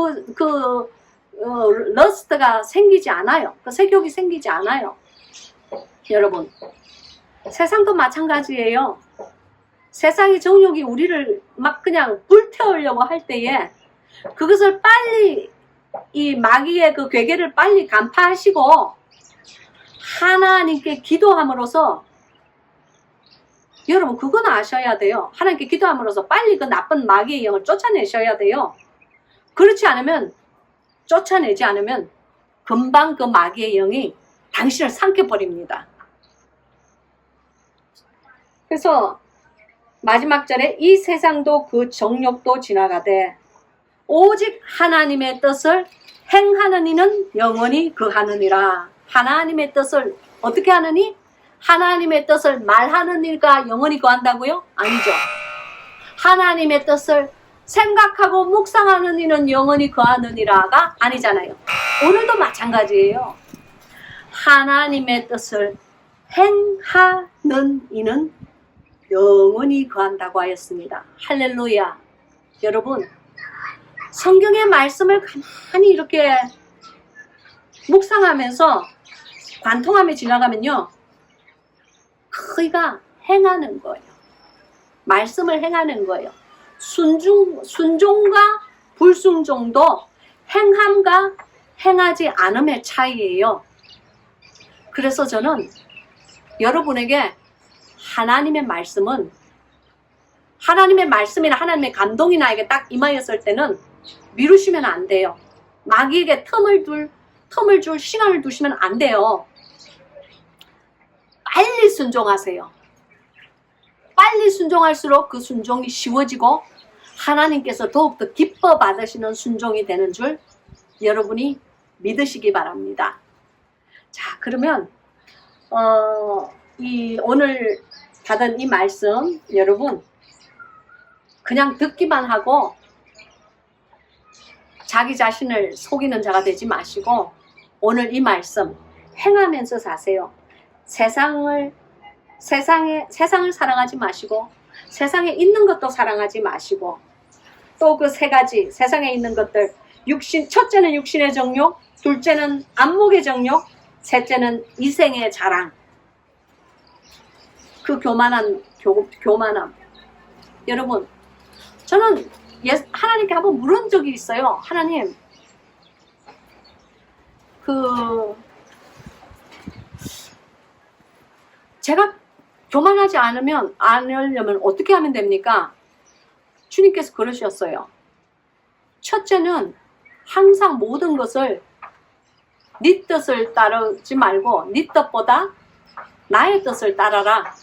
러스트가 생기지 않아요. 그 색욕이 생기지 않아요. 여러분, 세상도 마찬가지예요. 세상의 정욕이 우리를 막 그냥 불태우려고 할 때에 그것을 빨리 이 마귀의 그 괴계를 빨리 간파하시고 하나님께 기도함으로써 여러분 그건 아셔야 돼요. 하나님께 기도함으로써 빨리 그 나쁜 마귀의 영을 쫓아내셔야 돼요. 그렇지 않으면 쫓아내지 않으면 금방 그 마귀의 영이 당신을 삼켜버립니다. 그래서 마지막 절에 이 세상도 그 정욕도 지나가되 오직 하나님의 뜻을 행하는 이는 영원히 그하느니라. 하나님의 뜻을 어떻게 하느니? 하나님의 뜻을 말하는 이가 영원히 거한다고요? 아니죠. 하나님의 뜻을 생각하고 묵상하는 이는 영원히 거하느니라가 아니잖아요. 오늘도 마찬가지예요. 하나님의 뜻을 행하는 이는 영원히 거한다고 하였습니다. 할렐루야. 여러분, 성경의 말씀을 가만히 이렇게 묵상하면서 관통하며 지나가면요, 그가 행하는 거예요. 말씀을 행하는 거예요. 순종과 불순종도 행함과 행하지 않음의 차이예요. 그래서 저는 여러분에게 하나님의 말씀은 하나님의 말씀이나 하나님의 감동이 나에게 딱 임하였을 때는 미루시면 안 돼요. 마귀에게 틈을 줄 시간을 두시면 안 돼요. 빨리 순종하세요. 빨리 순종할수록 그 순종이 쉬워지고 하나님께서 더욱더 기뻐 받으시는 순종이 되는 줄 여러분이 믿으시기 바랍니다. 자, 그러면 오늘 받은 이 말씀 여러분 그냥 듣기만 하고 자기 자신을 속이는 자가 되지 마시고 오늘 이 말씀 행하면서 사세요. 세상을 사랑하지 마시고 세상에 있는 것도 사랑하지 마시고 또 그 세 가지 세상에 있는 것들 첫째는 육신의 정욕, 둘째는 안목의 정욕, 셋째는 이생의 자랑. 그 교만함. 여러분, 저는 하나님께 한번 물은 적이 있어요. 하나님, 제가 교만하지 않으려면 어떻게 하면 됩니까? 주님께서 그러셨어요. 첫째는 항상 모든 것을 네 뜻을 따르지 말고 네 뜻보다 나의 뜻을 따라라.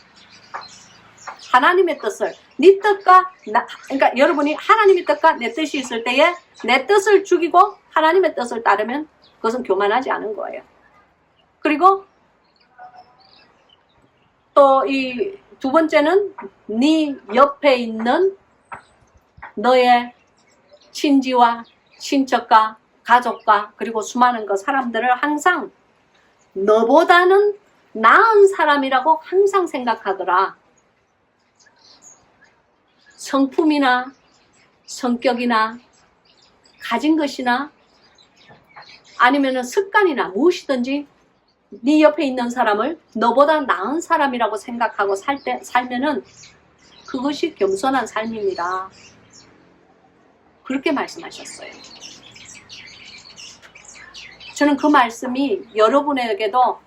하나님의 뜻을 네 뜻과 그러니까 여러분이 하나님의 뜻과 내 뜻이 있을 때에 내 뜻을 죽이고 하나님의 뜻을 따르면 그것은 교만하지 않은 거예요. 그리고 또 이 두 번째는 네 옆에 있는 너의 친지와 친척과 가족과 그리고 수많은 사람들을 항상 너보다는 나은 사람이라고 항상 생각하더라. 성품이나 성격이나 가진 것이나 아니면 습관이나 무엇이든지 네 옆에 있는 사람을 너보다 나은 사람이라고 생각하고 살면은 그것이 겸손한 삶입니다. 그렇게 말씀하셨어요. 저는 그 말씀이 여러분에게도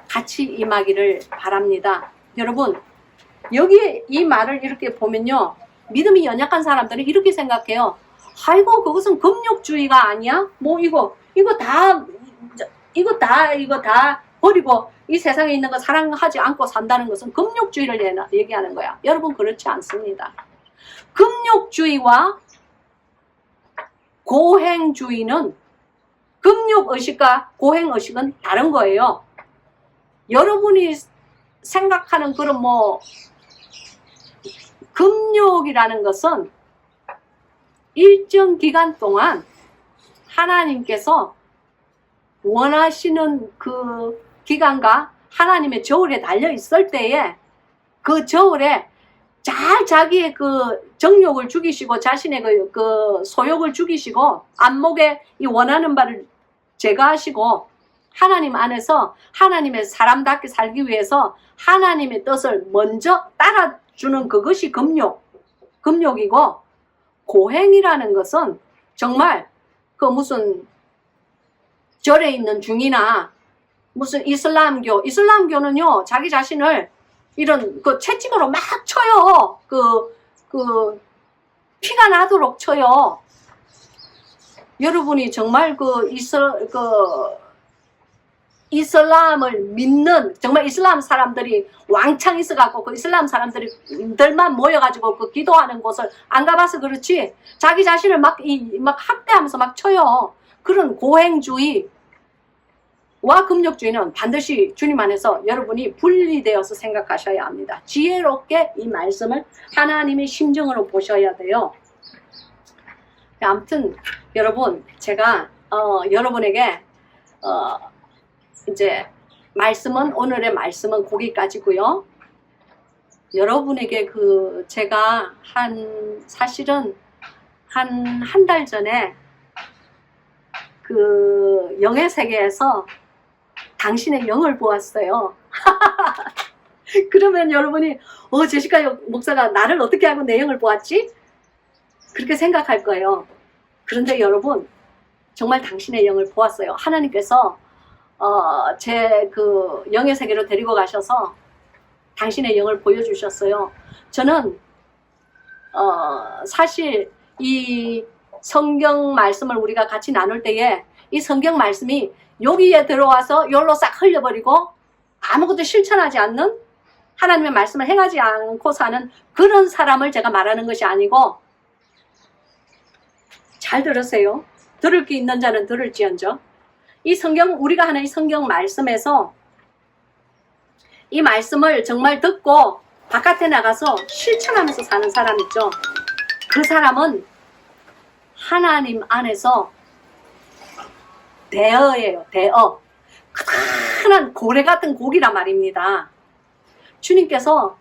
같이 임하기를 바랍니다. 여러분, 여기에 이 말을 이렇게 보면요, 믿음이 연약한 사람들이 이렇게 생각해요. 아이고, 그것은 금욕주의가 아니야? 뭐 이거 다 버리고 이 세상에 있는 거 사랑하지 않고 산다는 것은 금욕주의를 얘기하는 거야. 여러분, 그렇지 않습니다. 금욕주의와 고행주의는, 금욕의식과 고행의식은 다른 거예요. 여러분이 생각하는 그런 금욕이라는 것은 일정 기간 동안 하나님께서 원하시는 그 기간과 하나님의 저울에 달려 있을 때에 그 저울에 잘 자기의 그 정욕을 죽이시고 자신의 그 소욕을 죽이시고 안목에 이 원하는 바를 제거하시고 하나님 안에서 하나님의 사람답게 살기 위해서 하나님의 뜻을 먼저 따라주는 그것이 금욕이고, 고행이라는 것은 정말 그 무슨 절에 있는 중이나 무슨 이슬람교는요, 자기 자신을 이런 그 채찍으로 막 쳐요. 그 피가 나도록 쳐요. 여러분이 정말 이슬람을 믿는, 정말 이슬람 사람들이 왕창 있어갖고 그 이슬람 사람들만 모여가지고 그 기도하는 곳을 안 가봐서 그렇지, 자기 자신을 막 학대하면서 막 쳐요. 그런 고행주의와 금욕주의는 반드시 주님 안에서 여러분이 분리되어서 생각하셔야 합니다. 지혜롭게 이 말씀을 하나님의 심정으로 보셔야 돼요. 아무튼 여러분, 제가 여러분에게 이제 오늘의 말씀은 거기까지고요. 여러분에게 제가 사실은 한 달 전에 영의 세계에서 당신의 영을 보았어요. 그러면 여러분이 제시카 목사가 나를 어떻게 알고 내 영을 보았지? 그렇게 생각할 거예요. 그런데 여러분, 정말 당신의 영을 보았어요. 하나님께서 제 영의 세계로 데리고 가셔서 당신의 영을 보여주셨어요. 저는 사실 이 성경 말씀을 우리가 같이 나눌 때에 이 성경 말씀이 여기에 들어와서 여기로 싹 흘려버리고 아무것도 실천하지 않는, 하나님의 말씀을 행하지 않고 사는 그런 사람을 제가 말하는 것이 아니고, 잘 들으세요. 들을 게 있는 자는 들을지언정. 우리가 하는 이 성경 말씀에서 이 말씀을 정말 듣고 바깥에 나가서 실천하면서 사는 사람 있죠. 그 사람은 하나님 안에서 대어예요. 대어. 큰한 고래 같은 고기란 말입니다. 주님께서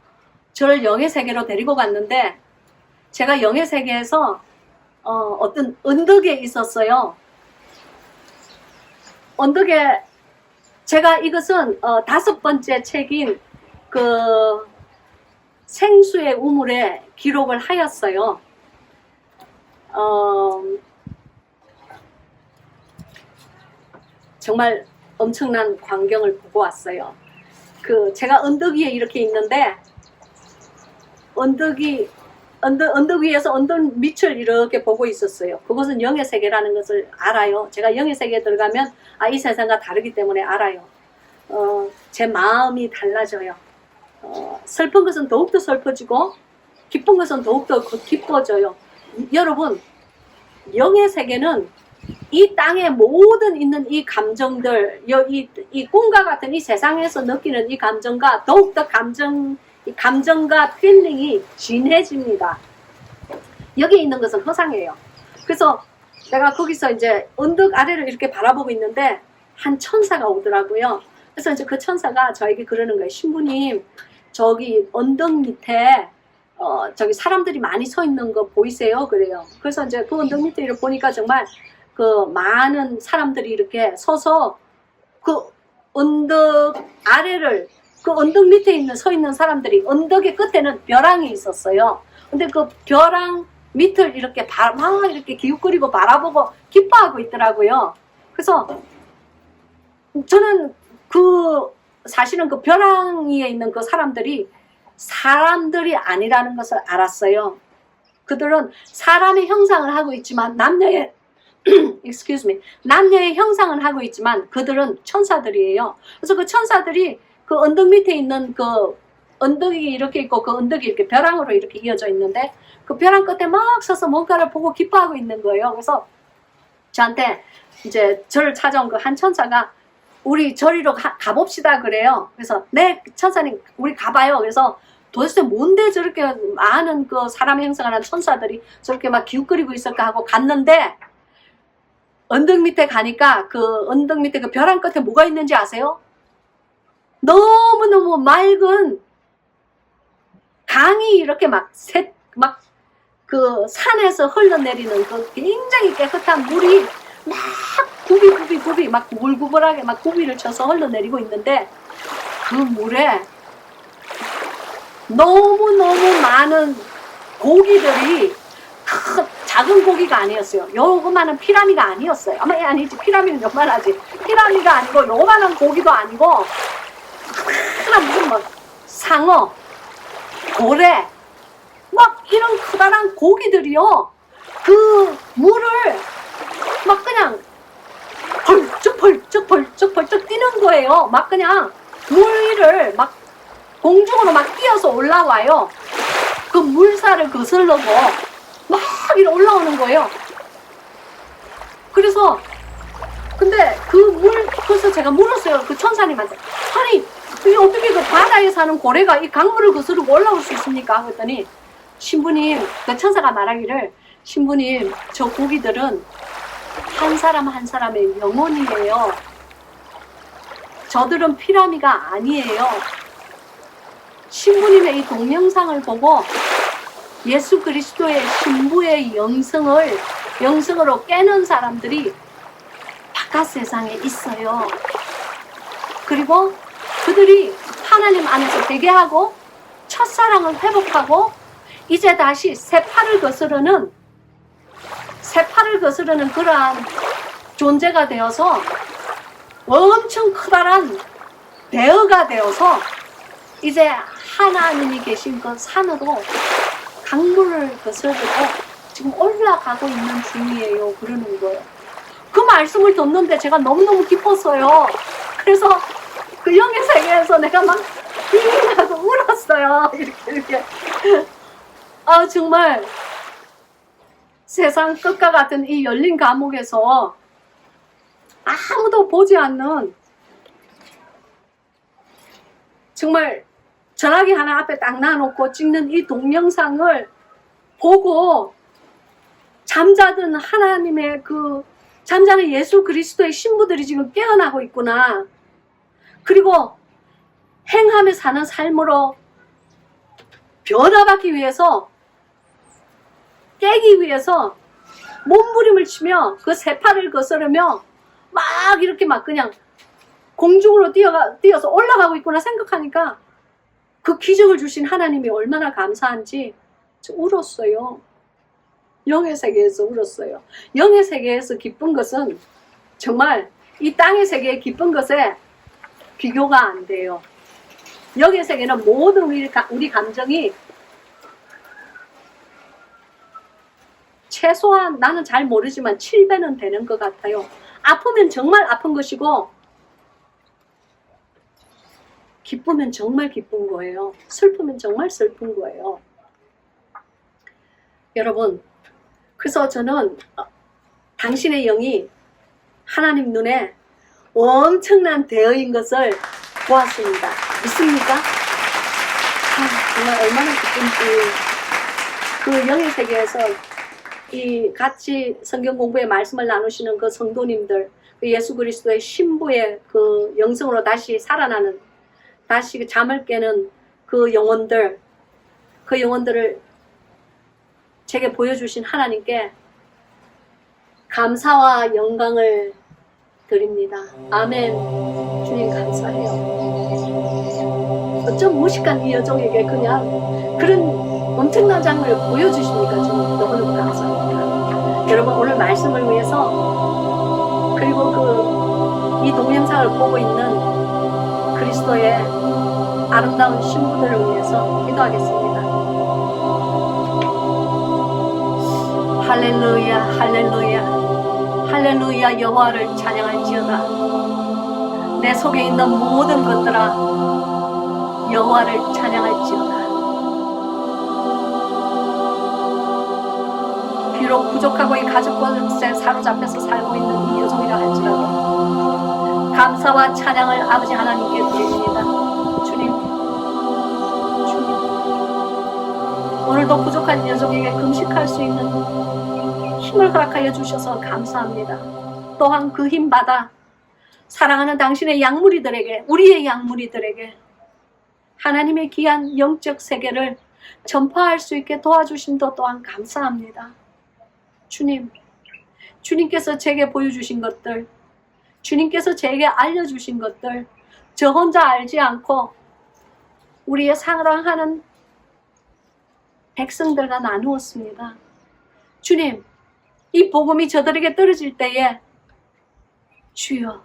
저를 영의 세계로 데리고 갔는데, 제가 영의 세계에서 어떤 언덕에 있었어요. 언덕에, 제가 이것은 5번째 책인 생수의 우물에 기록을 하였어요. 정말 엄청난 광경을 보고 왔어요. 제가 언덕 위에 이렇게 있는데, 언덕 위에서 언덕 밑을 이렇게 보고 있었어요. 그것은 영의 세계라는 것을 알아요. 제가 영의 세계에 들어가면 이 세상과 다르기 때문에 알아요. 제 마음이 달라져요. 슬픈 것은 더욱더 슬퍼지고 기쁜 것은 더욱더 기뻐져요. 여러분, 영의 세계는 이 땅에 모든 있는 이 감정들, 이 꿈과 같은 이 세상에서 느끼는 이 감정과 더욱더 감정과 필링이 진해집니다. 여기 있는 것은 허상이에요. 그래서 내가 거기서 이제 언덕 아래를 이렇게 바라보고 있는데 한 천사가 오더라고요. 그래서 이제 그 천사가 저에게 그러는 거예요. 신부님, 저기 언덕 밑에 저기 사람들이 많이 서 있는 거 보이세요? 그래요. 그래서 이제 그 언덕 밑에 이렇게 보니까 정말 많은 사람들이 이렇게 서서 언덕 아래를, 언덕 밑에 서 있는 사람들이, 언덕의 끝에는 벼랑이 있었어요. 근데 벼랑 밑을 이렇게 막 이렇게 기웃거리고 바라보고 기뻐하고 있더라고요. 그래서 저는 사실은 그 벼랑 위에 있는 그 사람들이 아니라는 것을 알았어요. 그들은 사람의 형상을 하고 있지만 남녀의 excuse me, 남녀의 형상을 하고 있지만 그들은 천사들이에요. 그래서 그 천사들이 그 언덕 밑에 있는 그 언덕이 이렇게 있고 그 언덕이 이렇게 벼랑으로 이렇게 이어져 있는데 그 벼랑 끝에 막 서서 뭔가를 보고 기뻐하고 있는 거예요. 그래서 저한테 이제 저를 찾아온 그 한 천사가 우리 저리로 가봅시다 그래요. 그래서 네 천사님 우리 가봐요. 그래서 도대체 뭔데 저렇게 많은 그 사람의 형상을 한 천사들이 저렇게 막 기웃거리고 있을까 하고 갔는데 언덕 밑에 가니까 그 언덕 밑에 그 벼랑 끝에 뭐가 있는지 아세요? 너무너무 맑은 강이 이렇게 막 그 산에서 흘러내리는 그 굉장히 깨끗한 물이 막 굽이 막 구불구불하게 막 구비를 쳐서 흘러내리고 있는데 그 물에 너무너무 많은 고기들이 작은 고기가 아니었어요. 요만한 피라미가 아니었어요. 아니지 피라미는 요만하지. 피라미가 아니고 요만한 고기도 아니고 하나 무슨 뭐 상어, 고래 막 이런 커다란 고기들이요. 그 물을 막 그냥 벌쩍 뛰는 거예요. 막 그냥 물 위를 막 공중으로 막 뛰어서 올라와요. 그 물살을 거슬러고 막 이렇게 올라오는 거예요. 그래서 근데 그래서 제가 물었어요. 그 천사님한테 아니 이게 어떻게 그 바다에 사는 고래가 이 강물을 거스르고 올라올 수 있습니까? 그랬더니 신부님 그 천사가 말하기를 신부님 저 고기들은 한 사람 한 사람의 영혼이에요. 저들은 피라미가 아니에요. 신부님의 이 동영상을 보고 예수 그리스도의 신부의 영성으로 깨는 사람들이 바깥 세상에 있어요. 그리고 그들이 하나님 안에서 회개하고 첫사랑을 회복하고 이제 다시 새파를 거스르는 그러한 존재가 되어서 엄청 커다란 대어가 되어서 이제 하나님이 계신 그 산으로 강물을 거스르고 지금 올라가고 있는 중이에요. 그러는 거예요. 그 말씀을 듣는데 제가 너무너무 기뻤어요. 그래서 그 영의 세계에서 내가 막 하고 울었어요. 이렇게. 아 정말 세상 끝과 같은 이 열린 감옥에서 아무도 보지 않는 정말 전화기 하나 앞에 딱 놔놓고 찍는 이 동영상을 보고 잠자던 하나님의 잠자는 예수 그리스도의 신부들이 지금 깨어나고 있구나. 그리고 행함에 사는 삶으로 변화받기 위해서 깨기 위해서 몸부림을 치며 그 새파를 거스르며 막 이렇게 막 그냥 공중으로 뛰어서 올라가고 있구나 생각하니까 그 기적을 주신 하나님이 얼마나 감사한지 울었어요. 영의 세계에서 울었어요. 영의 세계에서 기쁜 것은 정말 이 땅의 세계의 기쁜 것에 비교가 안 돼요. 영의 세계는 모든 우리 감정이 최소한 나는 잘 모르지만 7배는 되는 것 같아요. 아프면 정말 아픈 것이고 기쁘면 정말 기쁜 거예요. 슬프면 정말 슬픈 거예요. 여러분, 그래서 저는 당신의 영이 하나님 눈에 엄청난 대어인 것을 보았습니다. 믿습니까? 정말 얼마나 기쁜지. 그 영의 세계에서 이 같이 성경 공부의 말씀을 나누시는 그 성도님들, 그 예수 그리스도의 신부의 그 영성으로 다시 살아나는, 다시 잠을 깨는 그 영혼들을 제게 보여주신 하나님께 감사와 영광을 드립니다. 아멘. 주님 감사해요. 어쩜 무식한 이 여종에게 그냥 그런 엄청난 장면을 보여주십니까? 지금 너무너무 여러분 오늘 말씀을 위해서 그리고 이 동영상을 보고 있는 그리스도의 아름다운 신부들을 위해서 기도하겠습니다. 할렐루야 할렐루야 할렐루야. 여호와를 찬양할지어다. 내 속에 있는 모든 것들아 여호와를 찬양할지어다. 비록 부족하고 이 가족과 사로잡혀서 살고 있는 이 여종이라 할지라도 감사와 찬양을 아버지 하나님께 드립니다. 주님 오늘도 부족한 여종에게 금식할 수 있는 힘을 허락하여 주셔서 감사합니다. 또한 그 힘 받아 사랑하는 당신의 양무리들에게, 우리의 양무리들에게 하나님의 귀한 영적 세계를 전파할 수 있게 도와주심도 또한 감사합니다. 주님, 주님께서 제게 보여주신 것들, 주님께서 제게 알려주신 것들 저 혼자 알지 않고 우리의 사랑하는 백성들과 나누었습니다. 주님, 이 복음이 저들에게 떨어질 때에 주여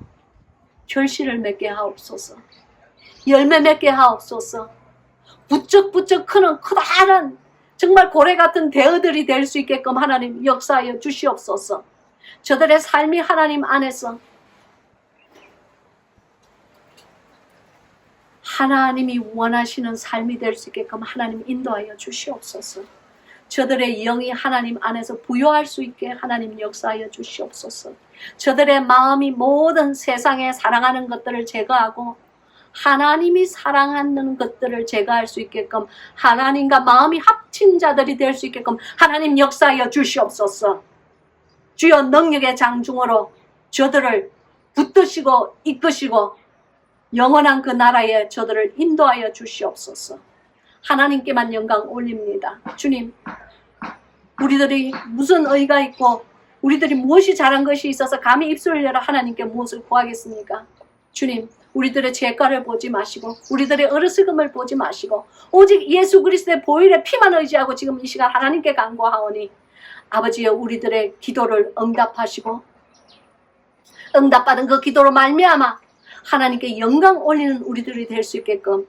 결실을 맺게 하옵소서. 열매 맺게 하옵소서. 부쩍부쩍 크는 커다란 정말 고래 같은 대어들이 될 수 있게끔 하나님 역사하여 주시옵소서. 저들의 삶이 하나님 안에서 하나님이 원하시는 삶이 될 수 있게끔 하나님 인도하여 주시옵소서. 저들의 영이 하나님 안에서 부여할 수 있게 하나님 역사하여 주시옵소서. 저들의 마음이 모든 세상에 사랑하는 것들을 제거하고 하나님이 사랑하는 것들을 제거할 수 있게끔 하나님과 마음이 합친 자들이 될 수 있게끔 하나님 역사하여 주시옵소서. 주여 능력의 장중으로 저들을 붙드시고 이끄시고 영원한 그 나라에 저들을 인도하여 주시옵소서. 하나님께만 영광 올립니다. 주님, 우리들이 무슨 의가 있고 우리들이 무엇이 잘한 것이 있어서 감히 입술을 열어 하나님께 무엇을 구하겠습니까? 주님, 우리들의 죄가를 보지 마시고 우리들의 어리석음을 보지 마시고 오직 예수 그리스도의 보혈의 피만 의지하고 지금 이 시간 하나님께 간구하오니 아버지여 우리들의 기도를 응답하시고 응답받은 그 기도로 말미암아 하나님께 영광 올리는 우리들이 될 수 있게끔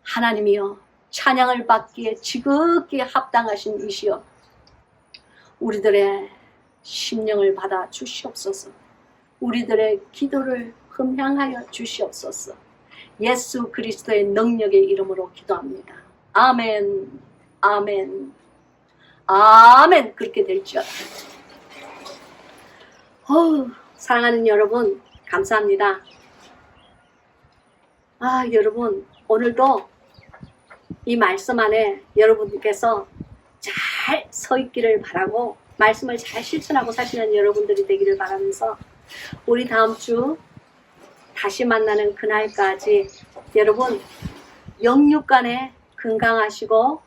하나님이여 찬양을 받기에 지극히 합당하신 이시여 우리들의 심령을 받아 주시옵소서. 우리들의 기도를 흠향하여 주시옵소서. 예수 그리스도의 능력의 이름으로 기도합니다. 아멘, 아멘, 아멘. 그렇게 될지어다. 사랑하는 여러분 감사합니다. 여러분 오늘도 이 말씀 안에 여러분께서 잘 서 있기를 바라고 말씀을 잘 실천하고 사시는 여러분들이 되기를 바라면서 우리 다음 주 다시 만나는 그날까지 여러분 영육간에 건강하시고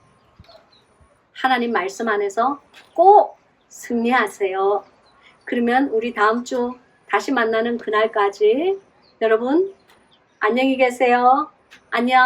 하나님 말씀 안에서 꼭 승리하세요. 그러면 우리 다음 주 다시 만나는 그날까지 여러분 안녕히 계세요. 안녕.